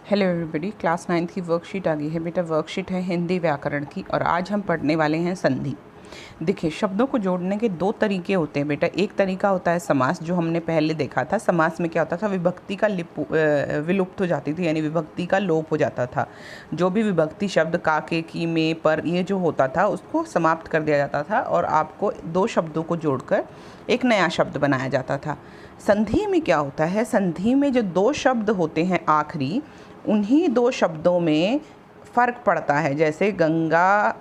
Hello everybody, class 9th की worksheet आ गई है बेटा। वर्कशीट है हिंदी व्याकरण की और आज हम पढ़ने वाले हैं संधि। देखिए, शब्दों को जोड़ने के दो तरीके होते हैं बेटा। एक तरीका होता है समास, जो हमने पहले देखा था। समास में क्या होता था, विभक्ति का विलुप्त हो जाती थी, यानी विभक्ति का लोप हो जाता था। जो भी विभक्ति शब्द का, के, की, में, पर, ये जो होता था उसको समाप्त कर दिया जाता था और आपको दो शब्दों को जोड़कर एक नया शब्द बनाया जाता था। संधि में क्या होता है, संधि में जो दो शब्द होते हैं आखिरी, उन्हीं दो शब्दों में फ़र्क पड़ता है। जैसे गंगा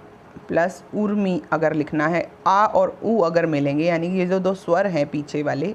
प्लस उर्मी अगर लिखना है, आ और उ अगर मिलेंगे, यानी ये जो दो स्वर हैं पीछे वाले,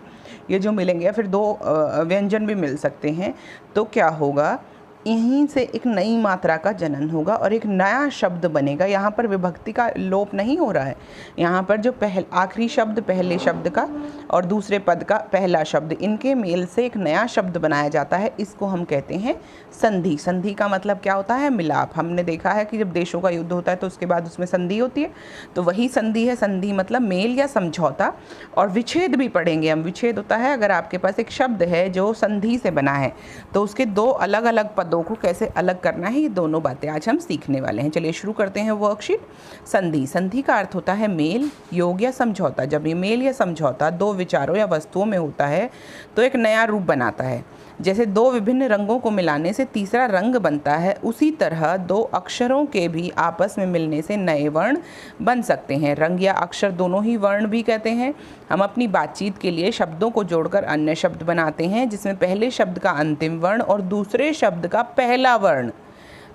ये जो मिलेंगे, या फिर दो व्यंजन भी मिल सकते हैं, तो क्या होगा, यहीं से एक नई मात्रा का जनन होगा और एक नया शब्द बनेगा। यहाँ पर विभक्ति का लोप नहीं हो रहा है। यहाँ पर जो आखिरी शब्द पहले शब्द का और दूसरे पद का पहला शब्द, इनके मेल से एक नया शब्द बनाया जाता है। इसको हम कहते हैं संधि। संधि का मतलब क्या होता है, मिलाप। हमने देखा है कि जब देशों का युद्ध होता है तो उसके बाद उसमें संधि होती है, तो वही संधि है। संधि मतलब मेल या समझौता। और विच्छेद भी पढ़ेंगे हम। विच्छेद होता है अगर आपके पास एक शब्द है जो संधि से बना है, तो उसके दो अलग अलग पदों को कैसे अलग करना है, ये दोनों बातें आज हम सीखने वाले हैं। चलिए शुरू करते हैं वर्कशीट। संधि। संधि का अर्थ होता है मेल, योग या समझौता। जब ये मेल या समझौता दो विचारों या वस्तुओं में होता है तो एक नया रूप बनाता है। जैसे दो विभिन्न रंगों को मिलाने से तीसरा रंग बनता है, उसी तरह दो अक्षरों के भी आपस में मिलने से नए वर्ण बन सकते हैं। रंग या अक्षर दोनों ही वर्ण भी कहते हैं। हम अपनी बातचीत के लिए शब्दों को जोड़कर अन्य शब्द बनाते हैं, जिसमें पहले शब्द का अंतिम वर्ण और दूसरे शब्द का पहला वर्ण,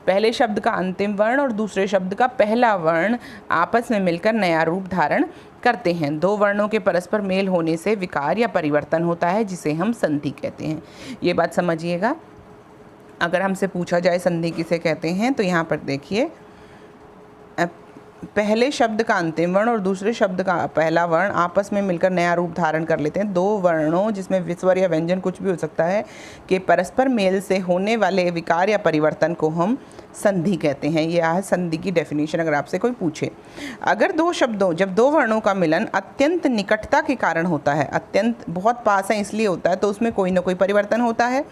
पहले शब्द का अंतिम वर्ण और दूसरे शब्द का पहला वर्ण आपस में मिलकर नया रूप धारण करते हैं। दो वर्णों के परस्पर मेल होने से विकार या परिवर्तन होता है, जिसे हम संधि कहते हैं। ये बात समझिएगा। अगर हमसे पूछा जाए संधि किसे कहते हैं, तो यहाँ पर देखिए, पहले शब्द का अंतिम वर्ण और दूसरे शब्द का पहला वर्ण आपस में मिलकर नया रूप धारण कर लेते हैं। दो वर्णों, जिसमें विस्वर या व्यंजन कुछ भी हो सकता है, कि परस्पर मेल से होने वाले विकार या परिवर्तन को हम संधि कहते हैं। यह है संधि की डेफिनेशन, अगर आपसे कोई पूछे। अगर दो शब्दों, जब दो वर्णों का मिलन अत्यंत निकटता के कारण होता है, अत्यंत बहुत पास है इसलिए होता है, तो उसमें कोई ना कोई परिवर्तन होता है।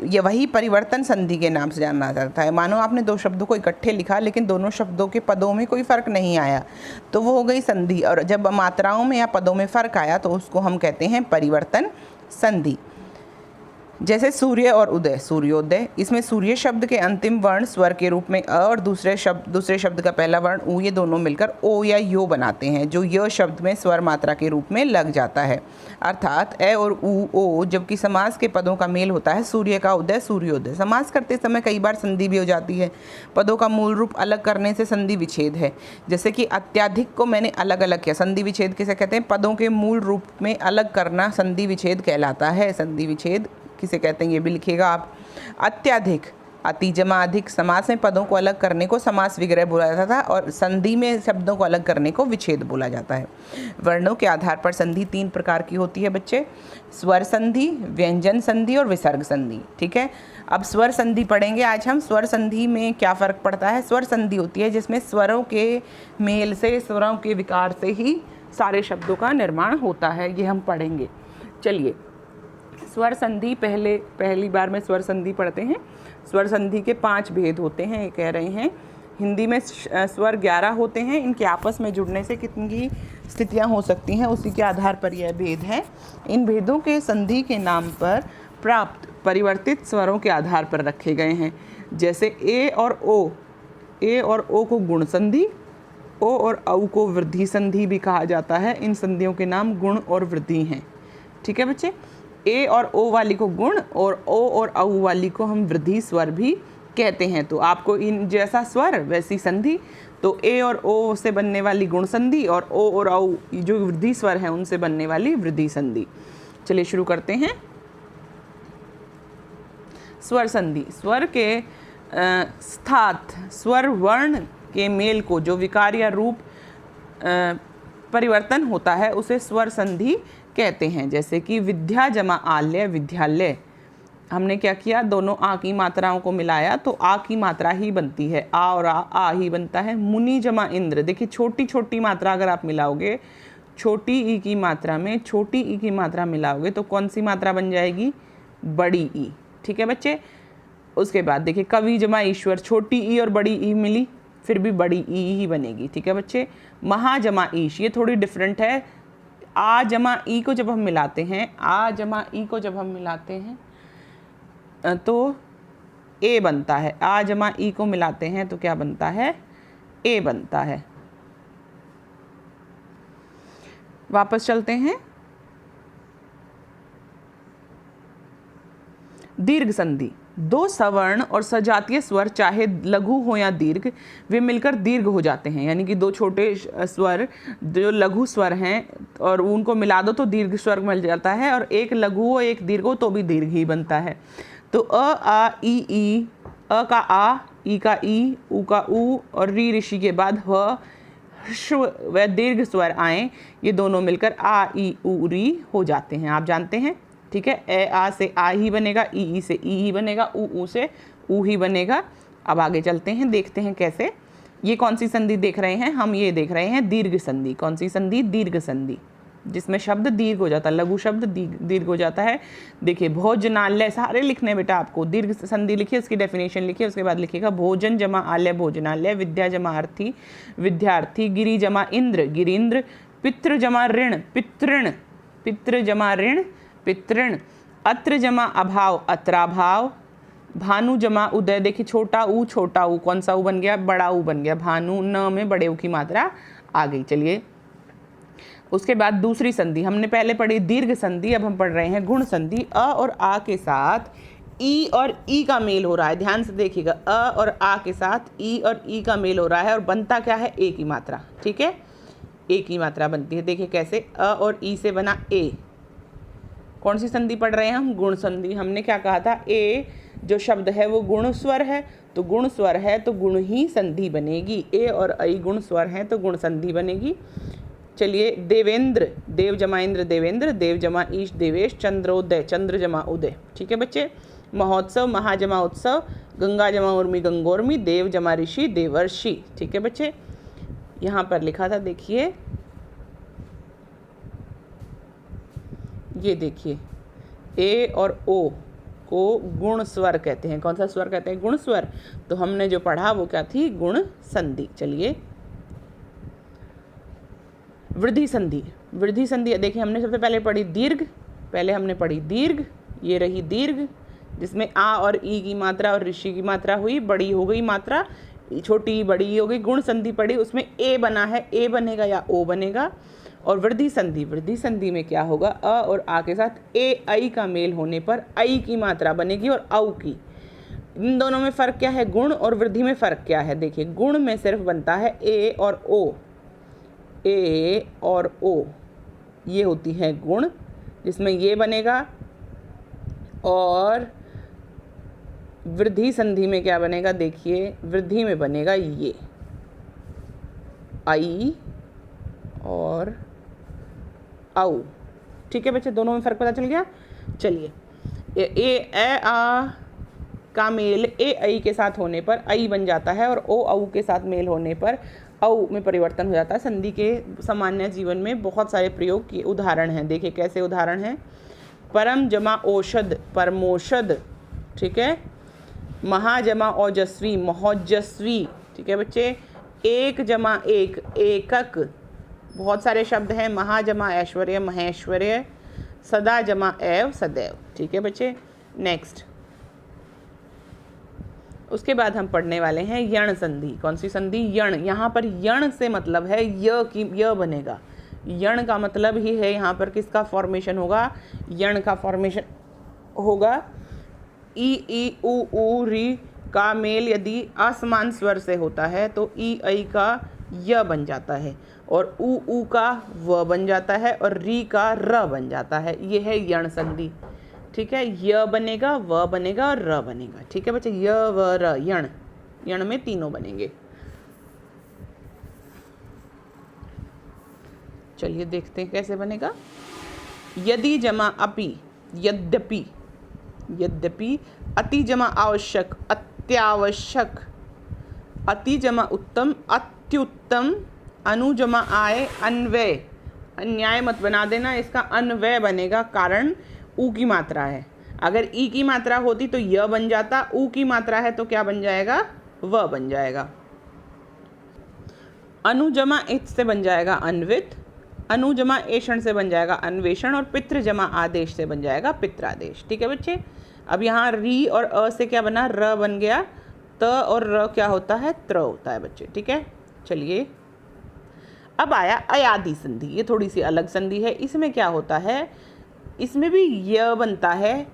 ये वही परिवर्तन संधि के नाम से जाना जाता है। मानो आपने दो शब्दों को इकट्ठे लिखा, लेकिन दोनों शब्दों के पदों में कोई फ़र्क नहीं आया, तो वो हो गई संधि। और जब मात्राओं में या पदों में फ़र्क आया तो उसको हम कहते हैं परिवर्तन संधि। जैसे सूर्य और उदय, सूर्योदय, इसमें सूर्य शब्द के अंतिम वर्ण स्वर के रूप में अ और दूसरे शब्द का पहला वर्ण उ, ये दोनों मिलकर ओ या यो बनाते हैं, जो य शब्द में स्वर मात्रा के रूप में लग जाता है। अर्थात ए और उ, ओ, जबकि समास के पदों का मेल होता है सूर्य का उदय, सूर्योदय। समास करते समय कई बार संधि भी हो जाती है। पदों का मूल रूप अलग करने से संधि विच्छेद है। जैसे कि अत्याधिक को मैंने अलग अलग किया, संधि विच्छेद किसे कहते हैं, पदों के मूल रूप में अलग करना संधि विच्छेद कहलाता है। संधि विच्छेद किसे कहते हैं, ये भी लिखिएगा आप। अत्याधिक, अति जमा अधिक, समास में पदों को अलग करने को समास विग्रह बोला जाता था और संधि में शब्दों को अलग करने को विच्छेद बोला जाता है। वर्णों के आधार पर संधि तीन प्रकार की होती है बच्चे, स्वर संधि, व्यंजन संधि और विसर्ग संधि। ठीक है, अब स्वर संधि पढ़ेंगे आज हम। स्वर संधि में क्या फ़र्क पड़ता है, स्वर संधि होती है जिसमें स्वरों के मेल से, स्वरों के विकार से ही सारे शब्दों का निर्माण होता है, ये हम पढ़ेंगे। चलिए, स्वर संधि पहली बार में स्वर संधि पढ़ते हैं। स्वर संधि के 5 भेद होते हैं, ये कह रहे हैं। हिंदी में स्वर 11 होते हैं। इनके आपस में जुड़ने से कितनी स्थितियां हो सकती हैं, उसी के आधार पर यह भेद है। इन भेदों के संधि के नाम पर प्राप्त परिवर्तित स्वरों के आधार पर रखे गए हैं। जैसे ए और ओ, ए और ओ को गुण संधि, ओ और औ को वृद्धि संधि भी कहा जाता है। इन संधियों के नाम गुण और वृद्धि हैं। ठीक है बच्चे, ए और ओ वाली को गुण और ओ और औ वाली को हम वृद्धि स्वर भी कहते हैं। तो आपको इन जैसा स्वर वैसी संधि, तो ए और ओ से बनने वाली गुण संधि और ओ और औ जो वृद्धि स्वर हैं उनसे बनने वाली वृद्धि संधि। चलिए शुरू करते हैं। स्वर संधि, स्वर के स्थात स्वर वर्ण के मेल को जो विकार या रूप परिवर्तन होता है उसे स्वर संधि कहते हैं। जैसे कि विद्या जमा आल्य, विद्यालय। हमने क्या किया, दोनों आ की मात्राओं को मिलाया तो आ की मात्रा ही बनती है, आ और आ ही बनता है। मुनि जमा इंद्र, देखिए छोटी छोटी मात्रा अगर आप मिलाओगे, छोटी ई की मात्रा में छोटी ई की मात्रा मिलाओगे तो कौन सी मात्रा बन जाएगी, बड़ी ई। ठीक है बच्चे, उसके बाद देखिए कवि जमा ईश्वर, छोटी ई और बड़ी ई मिली, फिर भी बड़ी ई ही बनेगी। ठीक है बच्चे। महा जमा ईश, ये थोड़ी डिफरेंट है। आ जमा ई को जब हम मिलाते हैं, आ जमा ई को जब हम मिलाते हैं तो ए बनता है। आ जमा ई को मिलाते हैं तो क्या बनता है? ए बनता है। वापस चलते हैं। दीर्घ संधि, दो सवर्ण और सजातीय स्वर चाहे लघु हो या दीर्घ, वे मिलकर दीर्घ हो जाते हैं। यानी कि दो छोटे स्वर जो लघु स्वर हैं और उनको मिला दो तो दीर्घ स्वर मिल जाता है, और एक लघु हो एक दीर्घ हो तो भी दीर्घ ही बनता है। तो अ आ ई, अ का आ, ई का ई, उ का उ और री ऋषि के बाद ह श्व व दीर्घ स्वर आए, ये दोनों मिलकर आ ई उ री हो जाते हैं, आप जानते हैं। ठीक है। ए आ से आ ही बनेगा, ई से ई ही बनेगा, उ से उ ही बनेगा। अब आगे चलते हैं, देखते हैं कैसे। ये कौन सी संधि देख रहे हैं हम? ये देख रहे हैं दीर्घ संधि। कौन सी संधि? दीर्घ संधि, जिसमें शब्द दीर्घ हो जाता है, लघु शब्द दीर्घ हो जाता है। देखिए भोजनालय, सारे लिखने बेटा आपको। दीर्घ संधि लिखिए, उसकी डेफिनेशन लिखिए, उसके बाद लिखिएगा भोजन जमा आलय भोजनालय, विद्या जमा अर्थी विद्यार्थी, गिरि जमा इंद्र गिरीन्द्र, पितृ जमा ऋण पितृण, पितृ जमा ऋण पितृण, अत्र जमा अभाव अत्राभाव, भानु जमा उदय। देखिए छोटा ऊ कौन सा ऊ बन गया? बड़ा ऊ बन गया। भानु, न में बड़े ऊ की मात्रा आ गई। चलिए उसके बाद दूसरी संधि हमने पहले पढ़ी दीर्घ संधि, अब हम पढ़ रहे हैं गुण संधि। अ और आ के साथ ई और ई का मेल हो रहा है, ध्यान से देखिएगा। अ और आ के साथ ई और ई का मेल हो रहा है और बनता क्या है? ए की मात्रा। ठीक है, ए की मात्रा बनती है। देखिए कैसे, अ और ई से बना ए। कौन सी संधि पढ़ रहे हैं हम? गुण संधि। हमने क्या कहा था? ए जो शब्द है वो गुण स्वर है, तो गुण स्वर है तो गुण ही संधि बनेगी। ए और आई गुण स्वर हैं तो गुण संधि बनेगी। चलिए देवेंद्र, देव जमा इंद्र देवेंद्र, देव जमा ईश देवेश, चंद्रोदय चंद्र जमा उदय। ठीक है बच्चे। महोत्सव, महा जमा उत्सव, गंगा जमा उर्मी गंगोर्मी, देव जमा ऋषि देवर्षि। ठीक है बच्चे। यहाँ पर लिखा था, देखिए ये देखिए, ए और ओ को गुण स्वर कहते हैं। कौन सा स्वर कहते हैं? गुण स्वर। तो हमने जो पढ़ा वो क्या थी? गुण संधि। चलिए वृद्धि संधि। वृद्धि संधि देखिए हमने सबसे पहले पढ़ी दीर्घ, पहले हमने पढ़ी दीर्घ, ये रही दीर्घ जिसमें आ और ई की मात्रा और ऋषि की मात्रा हुई, बड़ी हो गई मात्रा, छोटी बड़ी हो गई। गुण संधि पढ़ी, उसमें ए बना है, ए बनेगा या ओ बनेगा। और वृद्धि संधि, वृद्धि संधि में क्या होगा? अ और आ के साथ ए आई का मेल होने पर आई की मात्रा बनेगी और औ की। इन दोनों में फ़र्क क्या है? गुण और वृद्धि में फ़र्क क्या है? देखिए गुण में सिर्फ बनता है ए और ओ, ए और ओ, ये होती है गुण, जिसमें ये बनेगा। और वृद्धि संधि में क्या बनेगा? देखिए वृद्धि में बनेगा ये आई और औ। ठीक है बच्चे, दोनों में फ़र्क पता चल गया। चलिए ए आ का मेल ए आई के साथ होने पर आई बन जाता है, और ओ औ के साथ मेल होने पर औ में परिवर्तन हो जाता है। संधि के सामान्य जीवन में बहुत सारे प्रयोग के उदाहरण हैं। देखिए कैसे उदाहरण हैं। परम जमा औषध परमोषध। ठीक है। महा जमा ओजस्वी महोजस्वी। ठीक है बच्चे। एक जमा एक एकक। बहुत सारे शब्द हैं। महा जमा ऐश्वर्य महेश्वर्य, सदा जमा एव सदैव। ठीक है बच्चे। नेक्स्ट, उसके बाद हम पढ़ने वाले हैं यण संधि। कौन सी संधि? यण। यहाँ पर यण से मतलब है य बनेगा। यण का मतलब ही है यहाँ पर किसका फॉर्मेशन होगा? यण का फॉर्मेशन होगा। ई उ री का मेल यदि असमान स्वर से होता है तो ई आई का य बन जाता है, और उ का व बन जाता है, और री का र बन जाता है। ये है यण संधि। ठीक है। य बनेगा, व बनेगा और र बनेगा। ठीक है बच्चे। य व र यण, यण में तीनों बनेंगे। चलिए देखते हैं कैसे बनेगा। यदि जमा अपि यद्यपि, यद्यपि, अति जमा आवश्यक अत्यावश्यक, अति जमा उत्तम अत्युत्तम, अनु जमा आय अन्वय। अन्याय मत बना देना, इसका अन्वय बनेगा, कारण ऊ की मात्रा है। अगर ई की मात्रा होती तो य बन जाता, ऊ की मात्रा है तो क्या बन जाएगा, व बन जाएगा। अनु जमा इथ से बन जाएगा अन्वित, अनु जमा एषण से बन जाएगा अन्वेषण, और पितृ जमा आदेश से बन जाएगा पित्रादेश। ठीक है बच्चे। अब यहाँ री और अ से क्या बना, र बन गया, त और र क्या होता है, त्र होता है बच्चे। ठीक है, चलिए अब आया अयादि संधि। ये थोड़ी सी अलग संधि है। इसमें क्या होता है, इसमें भी य बनता है,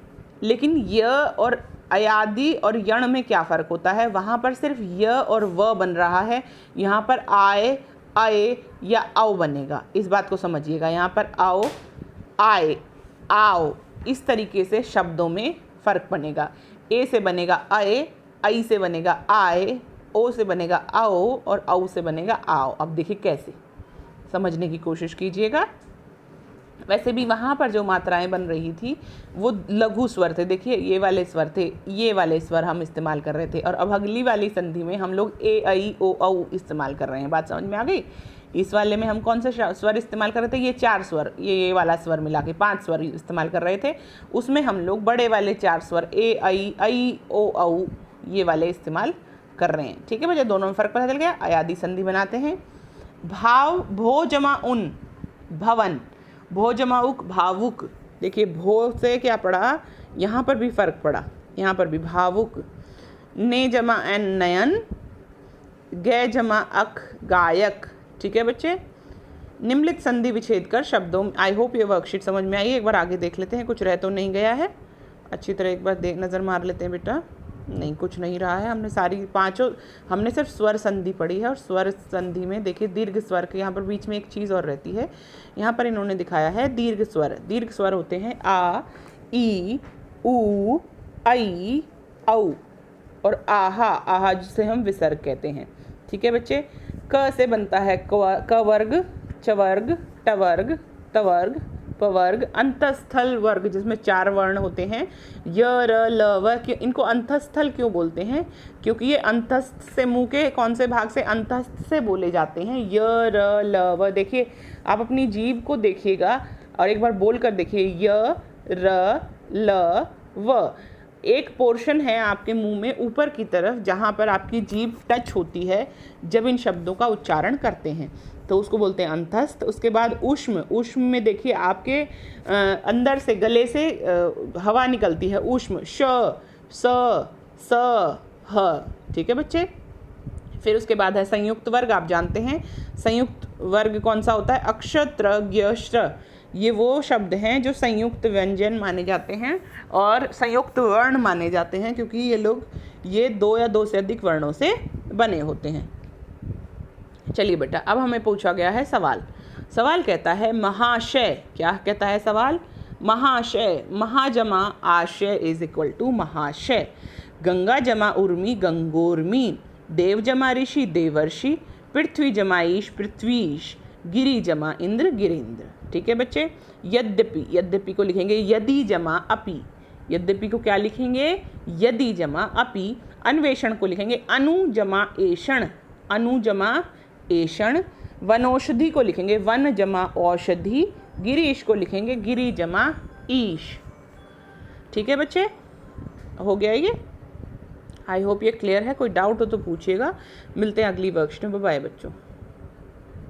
लेकिन य और अयादि और यण में क्या फ़र्क होता है, वहाँ पर सिर्फ य और व बन रहा है, यहाँ पर आए, आए या आओ बनेगा। इस बात को समझिएगा, यहाँ पर आओ, आए, आओ, इस तरीके से शब्दों में फ़र्क बनेगा। ए से बनेगा आए, आई से बनेगा आए, ओ से बनेगा आओ, और औ से बनेगा आओ। अब देखिए कैसे, समझने की कोशिश कीजिएगा। वैसे भी वहाँ पर जो मात्राएं बन रही थी वो लघु स्वर थे। देखिए ये वाले स्वर थे, ये वाले स्वर हम इस्तेमाल कर रहे थे, और अब अगली वाली संधि में हम लोग ए, आई, ओ, औ इस्तेमाल कर रहे हैं। बात समझ में आ गई। इस वाले में हम कौन से स्वर इस्तेमाल कर रहे थे, ये 4 स्वर, ये वाला स्वर मिला के 5 स्वर इस्तेमाल कर रहे थे। उसमें हम लोग बड़े वाले 4 स्वर ए, आई, ओ, औ ये वाले इस्तेमाल कर रहे हैं। ठीक है बच्चे, दोनों में फ़र्क पता चल गया। अयादि संधि बनाते हैं। भाव, भो जमा उन, भवन, भो जमा उक, भावुक। देखिए भो से क्या पड़ा, यहाँ पर भी फ़र्क पड़ा, यहाँ पर भी भावुक। ने जमा एन, नयन, गे जमा अक, गायक। ठीक है बच्चे। निम्नलिखित संधि विच्छेद कर शब्दों, आई होप ये वर्कशीट समझ में आई है। एक बार आगे देख लेते हैं, कुछ रह तो नहीं गया है। अच्छी तरह एक बार नज़र मार लेते हैं बेटा। नहीं, कुछ नहीं रहा है। हमने सारी पांचों, हमने सिर्फ स्वर संधि पढ़ी है, और स्वर संधि में देखिए दीर्घ स्वर के यहाँ पर बीच में एक चीज़ और रहती है। यहाँ पर इन्होंने दिखाया है दीर्घ स्वर। दीर्घ स्वर होते हैं आ, ई, ऊ, आई, औ, और आहा, आहा जिसे हम विसर्ग कहते हैं। ठीक है बच्चे। क से बनता है क वर्ग, च वर्ग, ट वर्ग, त वर्ग, प वर्ग, अंतस्थल वर्ग जिसमें 4 वर्ण होते हैं, य, र, ल, व। इनको अंतस्थल क्यों बोलते हैं, क्योंकि ये अंतस्थ से, मुंह के कौन से भाग से, अंतस्थ से बोले जाते हैं। य, र, ल, व। देखिए आप अपनी जीभ को देखिएगा और एक बार बोल कर देखिए, य, र, ल, व। एक पोर्शन है आपके मुंह में ऊपर की तरफ जहाँ पर आपकी जीभ टच होती है जब इन शब्दों का उच्चारण करते हैं, तो उसको बोलते हैं अंतस्थ। उसके बाद ऊष्म, ऊष्म में देखिए आपके अंदर से, गले से हवा निकलती है, ऊष्म, श, स, स, ह। ठीक है बच्चे। फिर उसके बाद है संयुक्त वर्ग। आप जानते हैं संयुक्त वर्ग कौन सा होता है, अक्ष, त्र, ज्ञ, श्र। ये वो शब्द हैं जो संयुक्त व्यंजन माने जाते हैं और संयुक्त वर्ण माने जाते हैं, क्योंकि ये लोग, ये 2 या 2 से अधिक वर्णों से बने होते हैं। चलिए बेटा, अब हमें पूछा गया है सवाल। सवाल कहता है महाशय। क्या कहता है सवाल, महाशय। महा जमा आशय इज इक्वल टू महाशय। गंगा जमा उर्मी, गंगोर्मी। देव जमा ऋषि, देवर्षि। पृथ्वी जमा ईश, पृथ्वीश। गिरि जमा इंद्र, गिरिंद्र। ठीक है बच्चे। यद्यपि, यद्यपि को लिखेंगे यदि जमा अपि। यद्यपि को क्या लिखेंगे, यदि जमा अपि। अन्वेषण को लिखेंगे अनु जमा एषण, अनु जमा एषण। वनौषधि को लिखेंगे वन जमा औषधि। गिरीश को लिखेंगे गिरि जमा ईश। ठीक है बच्चे, हो गया ये। आई होप ये क्लियर है। कोई डाउट हो तो पूछिएगा। मिलते हैं अगली वर्कशीट में। बाय बच्चों।